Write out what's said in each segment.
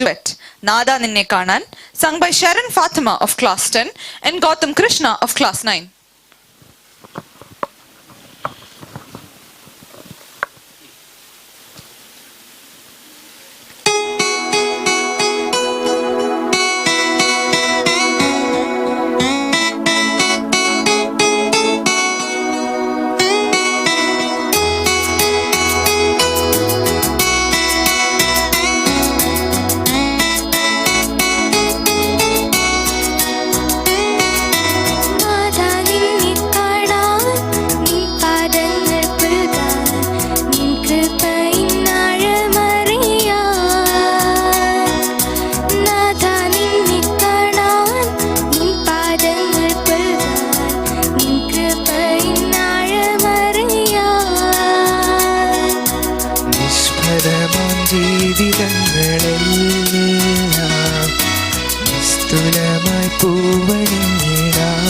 duet, Nada Ninne Kanan, sung by Sharon Fatima of Class 10 and Gautam Krishna of Class 9. ജീവിതങ്ങളെല്ലാം നിസ്തുലമായി പൂവണിഞ്ഞിടാം.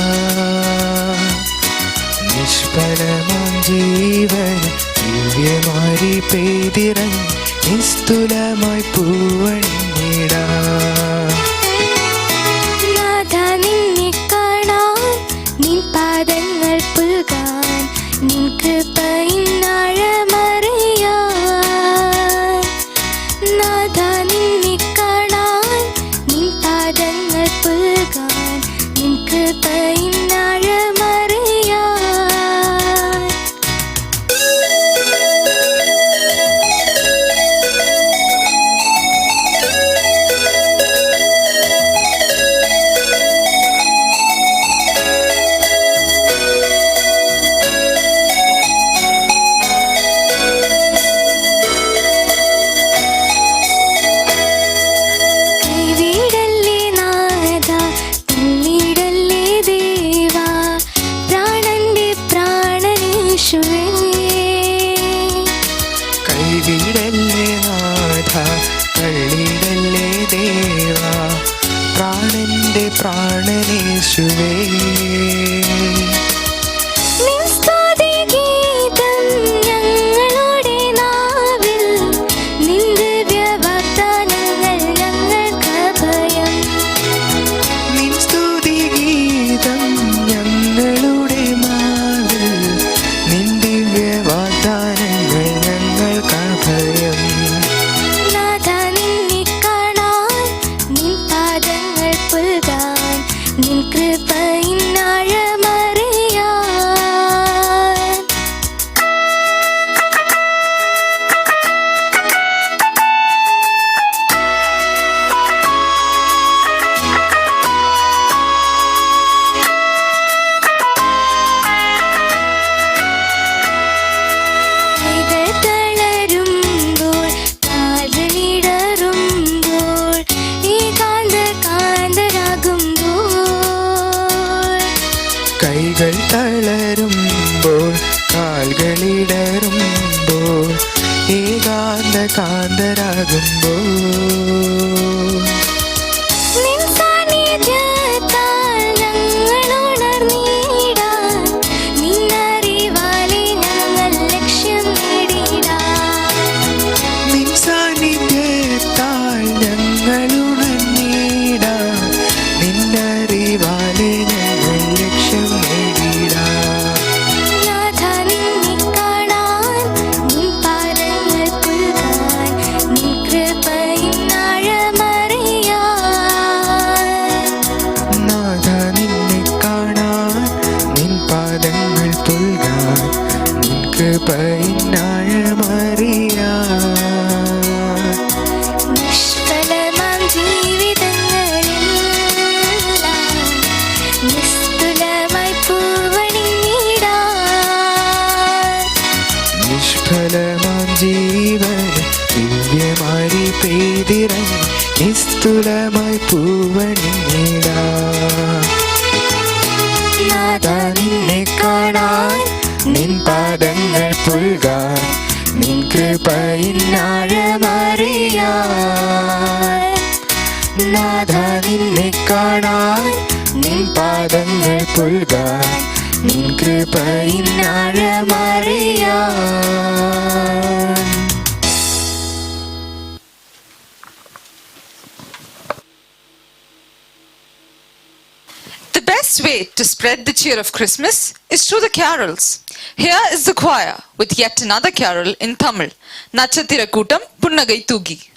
നിഷ്ഫലമാം ജീവൻ ദിവ്യമാരി പെയ്തിറങ്ങി നിസ്തുലമായി പൂവണിഞ്ഞിടാം. നാഥാ നിന്നെ കാണാൻ നിൻ പാദങ്ങൾ പുൽകാൻ നിൻ കൃപയിൻ ആഴമറിയാൻ. നാഥാ നിന്നെ കാണാൻ നിൻ പാദങ്ങൾ പുൽകാൻ നിൻ കൃപയിൻ ആഴമറിയാൻ. കൈവിടല്ലേ നാഥ തള്ളിടല്ലേ ദേവാ പ്രാണന്റെ പ്രാണനേശുവേ. കൈകൾ തളരുമ്പോൾ കാൽകളിടറുമ്പോൾ ഏകാന്ത കാന്തരാകുമ്പോൾ നിഷ്ഫലമാം ജീവിതങ്ങളെല്ലാം നിസ്തുലമായി പൂവണിഞ്ഞിടാൻ. നിഷ്ഫലമാം ജീവൻ ദിവ്യമാരി പെയ്തിറങ്ങി നിസ്തുലമായി പൂവണിഞ്ഞിടാം. നാഥാ നിന്നെ കാണാൻ നിൻ പാദങ്ങൾ പുൽകാൻ നിൻ കൃപയിൻ ആഴമറിയാൻ. നാഥാ നിന്നെ കാണാൻ നിൻ പാദങ്ങൾ പുൽകാൻ നിൻ കൃപയിൻ ആഴമറിയാൻ. best way to spread the cheer of Christmas is through the carols. Here is the choir with yet another carol in Tamil. Natchathira Kootam Punnagai Toogi.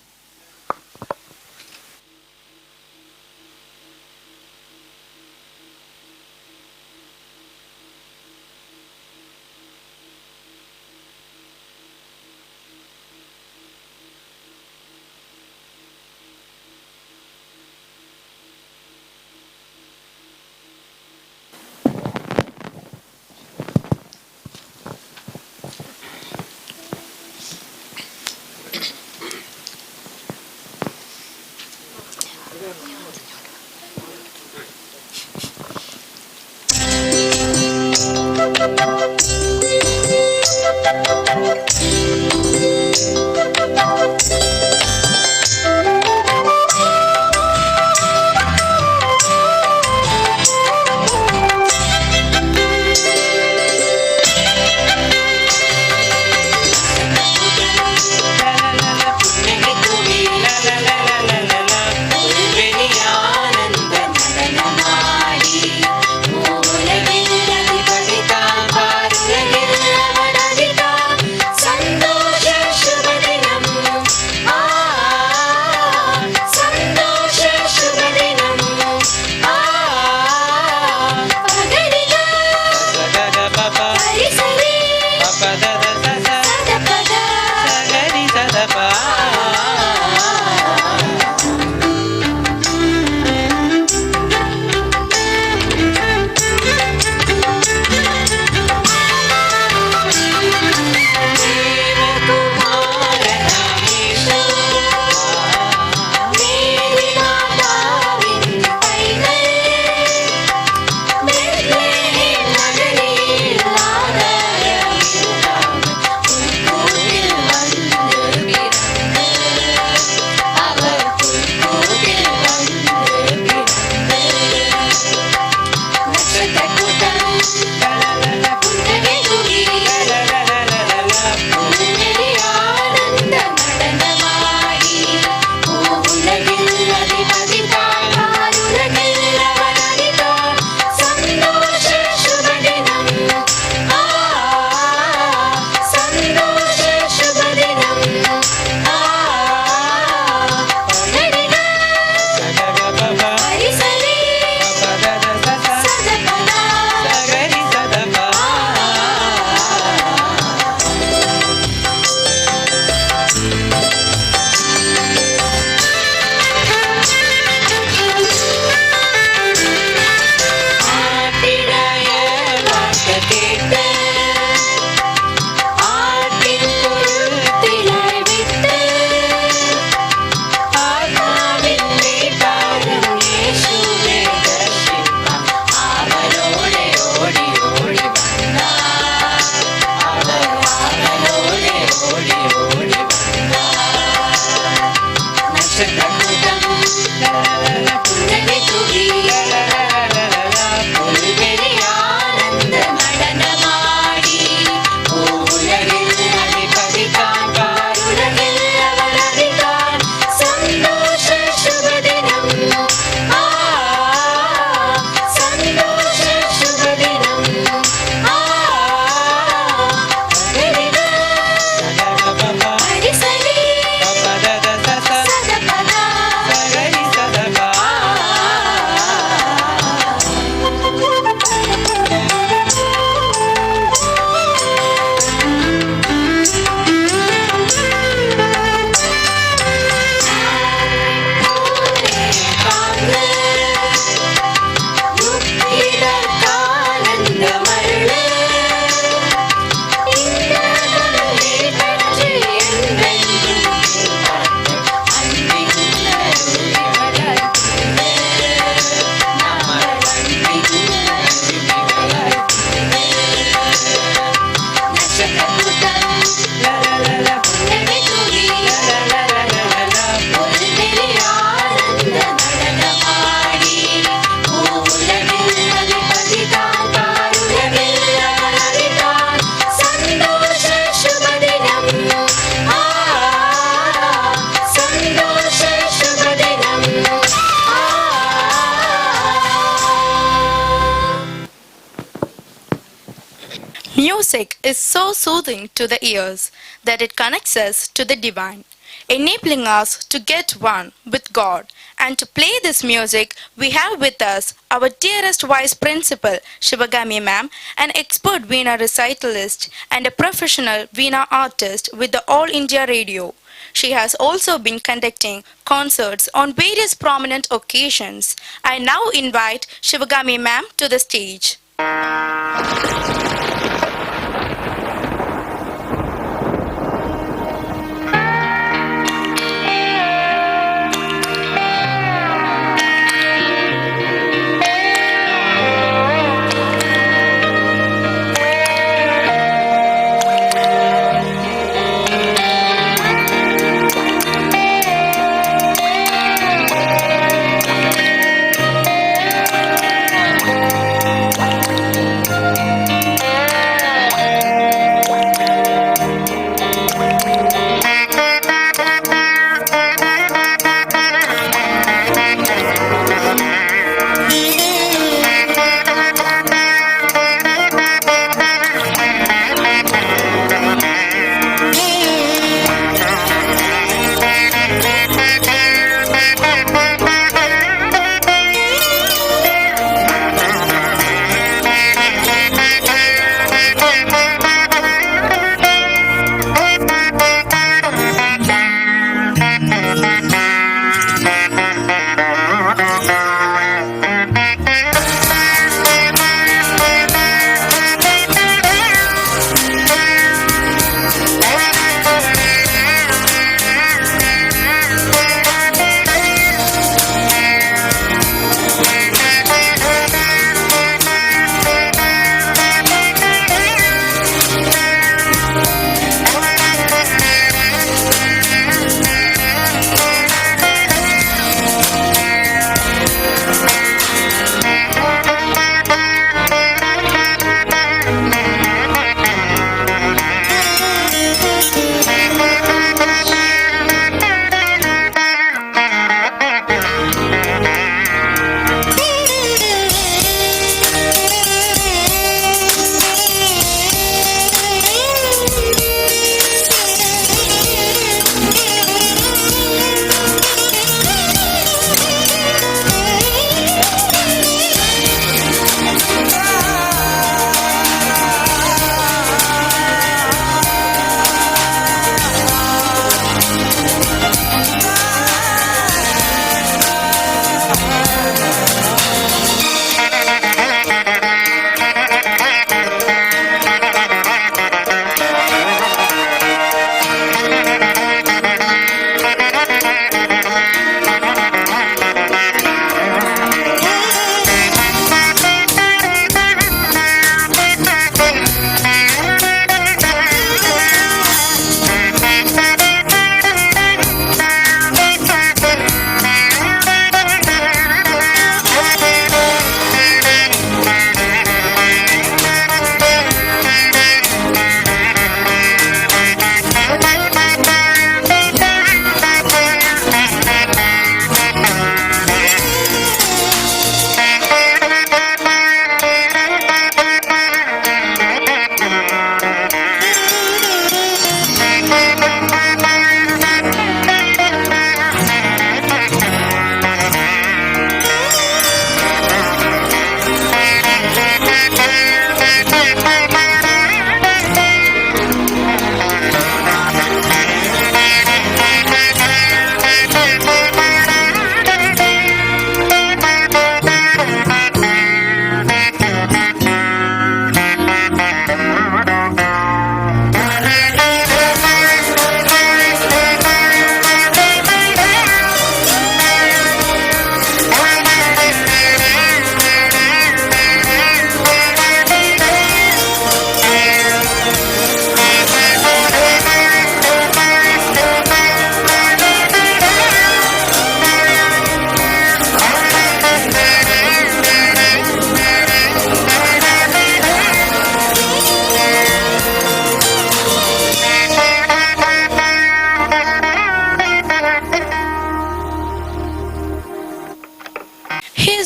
music is so soothing to the ears that it connects us to the divine, enabling us to get one with God. And to play this music, we have with us our dearest Vice Principal, Shivagami Ma'am, an expert Veena recitalist and a professional Veena artist with the All India Radio. She has also been conducting concerts on various prominent occasions. I now invite Shivagami Ma'am to the stage.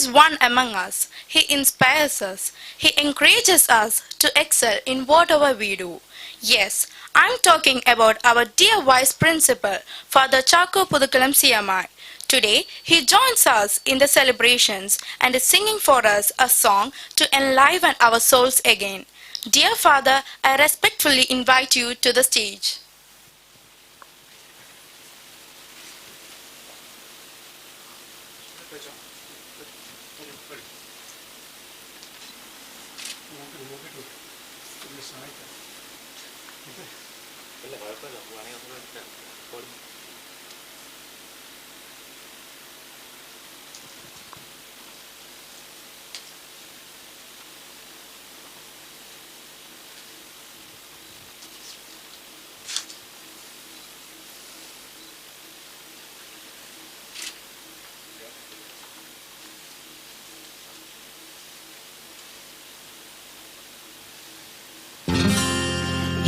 is one among us. He inspires us. He encourages us to excel in whatever we do. Yes, I'm talking about our dear Vice Principal, Father Chako Pudukalam CMI. Today, he joins us in the celebrations and is singing for us a song to enliven our souls again. Dear Father, I respectfully invite you to the stage.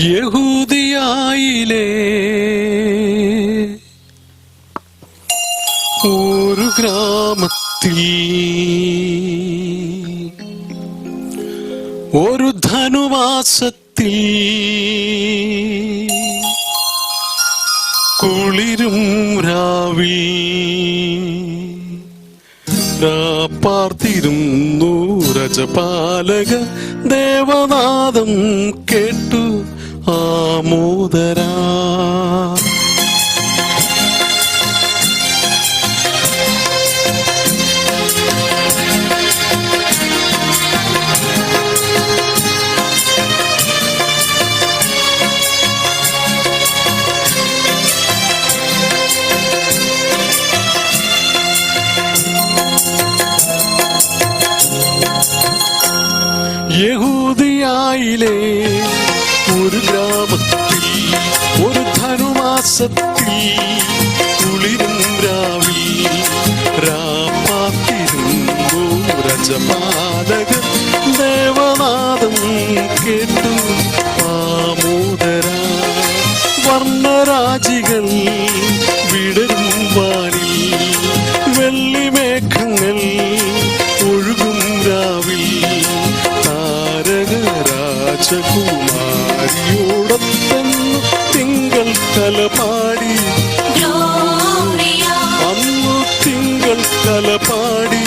യഹൂദിയായിലെ ഒരു ഗ്രാമത്തിൽ ഒരു ധനുമാസത്തിൽ കുളിരും രാവിൽ പാർത്തിരുന്നു രജപാലക ദേവനാദം കേട്ടു ആമോദരാ. യഹൂദിയായിലെ ഒരു ഗ്രാമത്തിൽ ഒരു ധനുമാസത്തിൽ കുളിരും രാവിൽ രാപ്പാത്തിരുന്നു രജപാലകൻ ദേവനാദം കേട്ടു ആമോദരാ. വർണ്ണരാജികൾ വിടരും വാനിൽ വെള്ളിമേഘങ്ങൾ ഒഴുകും രാവിൽ രാജകുമാരിയോടൊത്തെന്നു തിങ്കൾ കലപാടി അന്നു തിങ്കൾ കലപാടി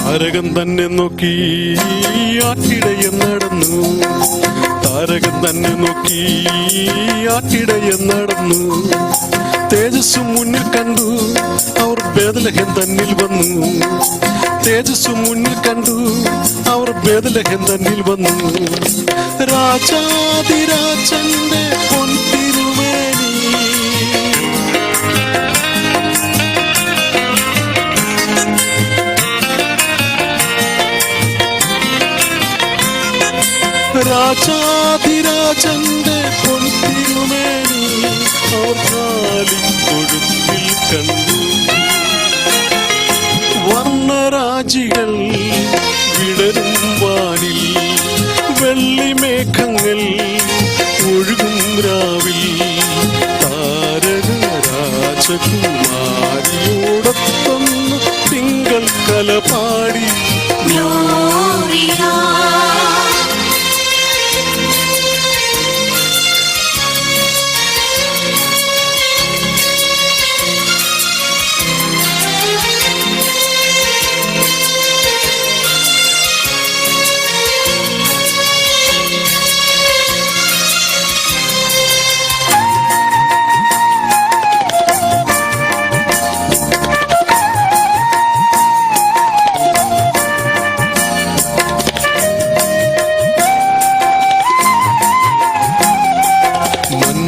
താരകം തന്നെ നോക്കി ആട്ടിടയൻ നടന്നു. താരകം തന്നെ നോക്കി ആട്ടിടയൻ നടന്നു. തേജസ്സു മുന്നിൽ കണ്ടു അവർ ബേത്ലഹേം തന്നിൽ വന്നു. തേജസ്സു മുന്നിൽ കണ്ടു അവർ ബേത്ലഹേം തന്നിൽ വന്നു. രാജാതിരാജന്റെ പൊൻതിരുമേനി രാജാതിരാജന്റെ പൊൻതിരുമേനി അവർ കാലിത്തൊഴുത്തിൽ കണ്ടു. വർണ്ണരാജികൾ വിടരും വാനിൽ വെള്ളിമേഘങ്ങൾ ഒഴുകും രാവിൽ താരക രാജകുമാരിയോടൊത്തൊന്ന് തിങ്കൾ കലപാടി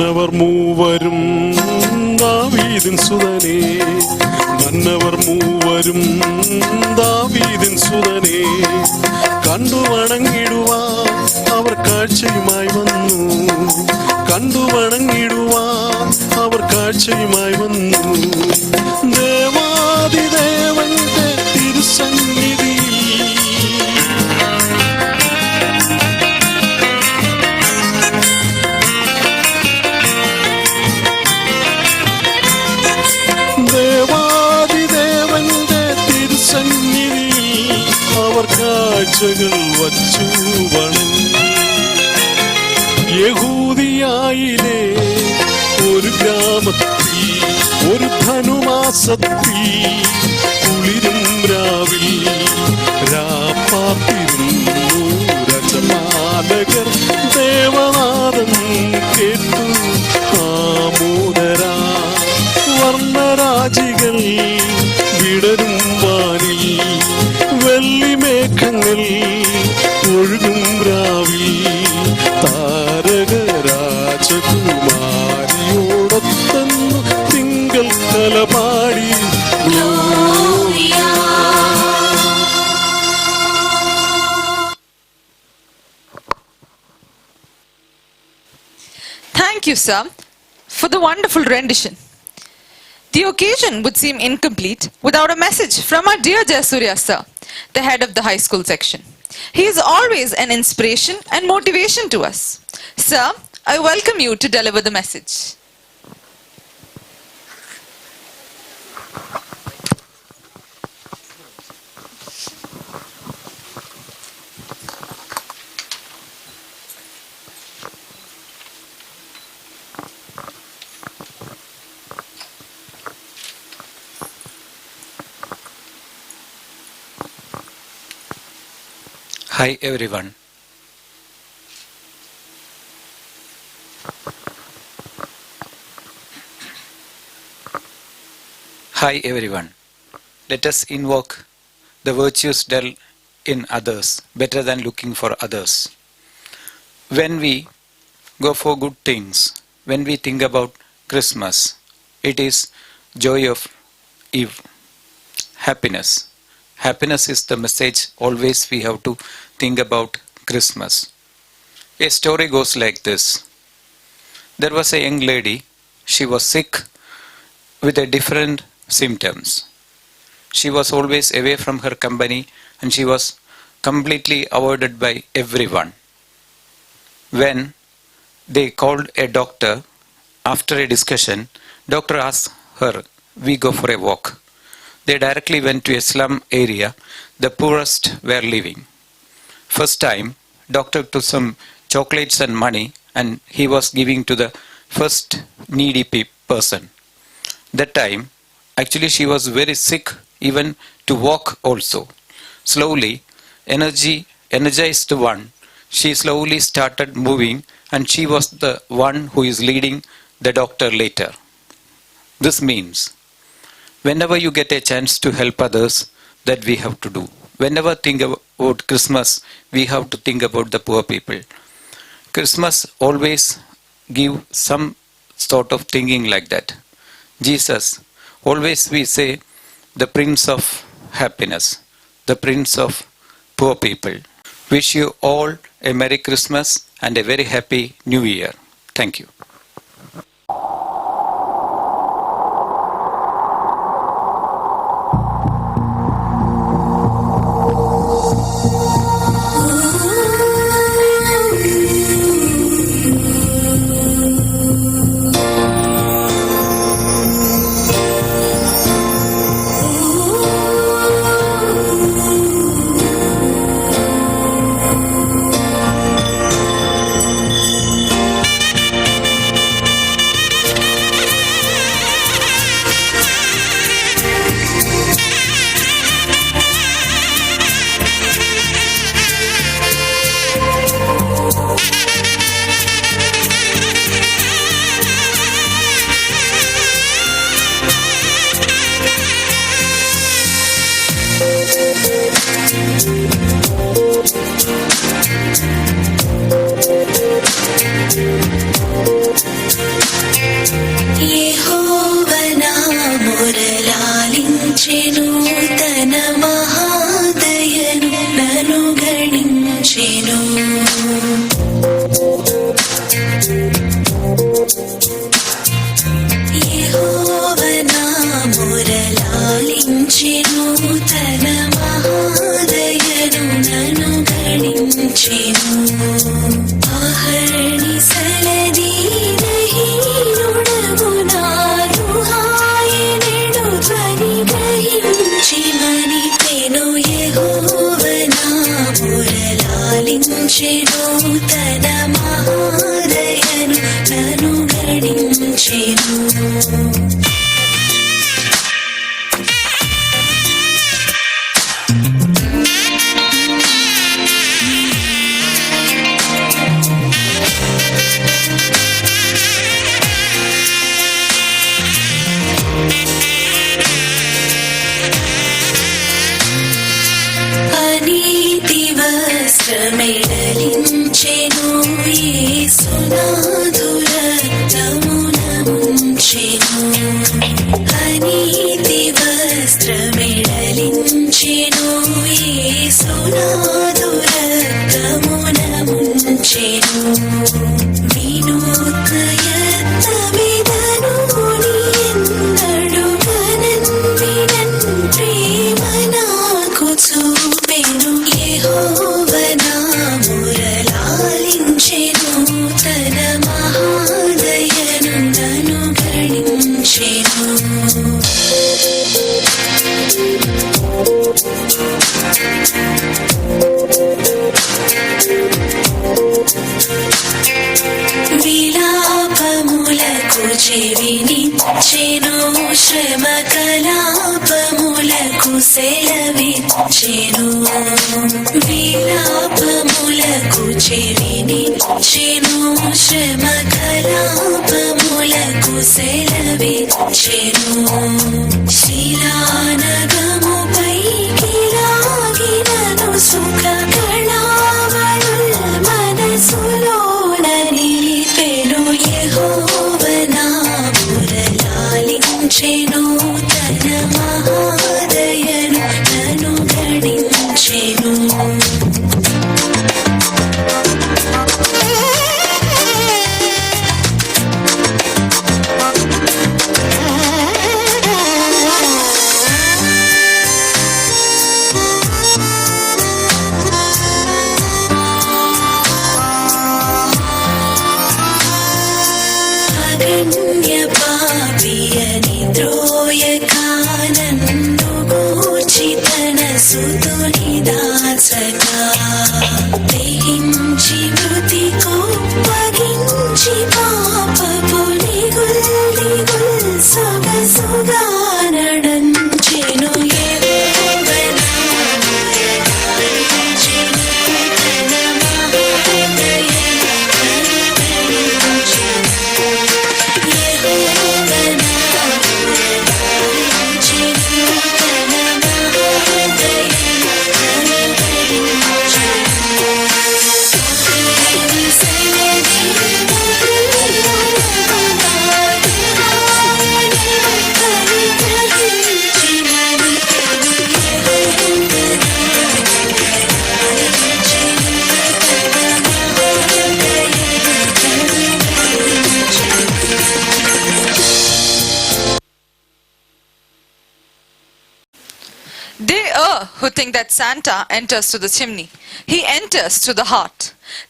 മന്നവർ മൂവരും ദാവീദിൻ സുതനേ, മന്നവർ മൂവരും ദാവീദിൻ സുതനേ, കണ്ടു വണങ്ങിടുവാൻ അവർ കാഴ്ചയുമായി വന്നു, കണ്ടു വണങ്ങിടുവാൻ അവർ കാഴ്ചയുമായി വന്നു. ദേവാദിദേവന്റെ തിരുസന്നിധി ദേവാദിദേവന്റെ തിരുസന്നിധിയിൽ അവർ കാഴ്ചകൾ വച്ചു വണങ്ങി. യഹൂദിയായിലെ ഒരു ഗ്രാമത്തിൽ ഒരു ധനുമാസത്തിൽ കുളിരും രാവിൽ രാപ്പാർത്തിരുന്നു രജമാലകർ ദേവനാദം കേട്ടു ആമോദരാ. വർണ്ണരാജികൾ വിടരും വാനിൽ വെള്ളിമേഘങ്ങൾ ഒഴുകും രാവിൽ താരകരാജകുമാരിയോടൊത്തന്നു തിങ്കൾ കലപാടി. Thank you, sir, for the wonderful rendition. The occasion would seem incomplete without a message from our dear Jayasurya sir, the head of the high school section. He is always an inspiration and motivation to us. Sir, I welcome you to deliver the message. Hi everyone. Hi everyone. Let us invoke the virtues dwell in others better than looking for others. When we go for good things, when we think about Christmas, it is joy of Eve, happiness. Happiness is the message always we have to think about Christmas. A story goes like this. There was a young lady. She was sick with a different symptoms. She was always away from her company and she was completely avoided by everyone. When they called a doctor, after a discussion, doctor asked her, "We go for a walk." They directly went to a slum area the poorest were living. First time, doctor took some chocolates and money and he was giving to the first needy person. That time, actually she was very sick even to walk also. Slowly, energized one, she slowly started moving and she was the one who is leading the doctor later. This means, whenever you get a chance to help others, that we have to do. Whenever think about Christmas, we have to think about the poor people. Christmas always give some sort of thinking like that. Jesus, always we say, the Prince of Happiness, the Prince of Poor People. Wish you all a Merry Christmas and a very Happy New Year. Thank you. గణించెను. అనీతి వస్త్రమెడలించెను, యేసునాథు రక్తమున ముంచెను. అనీతి వస్త్రమెడలించెను, యేసునాథు రక్తమున ముంచెను. వినూత్న యత్నమిదను నీయెన్నడు గనన్ వినన్ ప్రేమ నాకు చూపెను. యెహోవా నా మొరలాలించెను, తన మహాదయను నన్ను గణించెను. విలాపములకు చెవినిచ్చెను, శ్రమ కలాపములకు సెలవిచ్చెను. విలాపములకు చెవినిచ్చెను, శ్రమ కలాపములకు సెలవిచ్చెను. శిలానగము పైకి లాగినను సుఖ కళావళుల్ మనసులోన నిలిపెను. యెహోవా నా మొరలాలించెను, తన మహాదయను నన్ను గణించెను. అగణ్య పాపియని ద్రోయక నన్ను గూర్చి తన సుతుని దాచక, దహించి మృతి కోప్పగించి పాపపు దిగుల్ దిగుల్ సొగసుగా నడంచెను. యెహోవా నా మొరలాలించెను, తన మహాదయను నన్ను గణించెను. యెహోవా నా మొరలాలించెను, తన మహాదయను నన్ను గణించెను. They err who think that Santa enters through the chimney. He enters through the heart.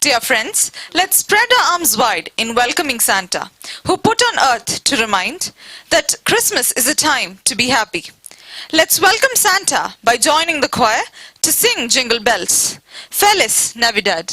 Dear friends, let's spread our arms wide in welcoming Santa, who put on earth to remind that Christmas is a time to be happy. Let's welcome Santa by joining the choir to sing Jingle Bells. Feliz Navidad.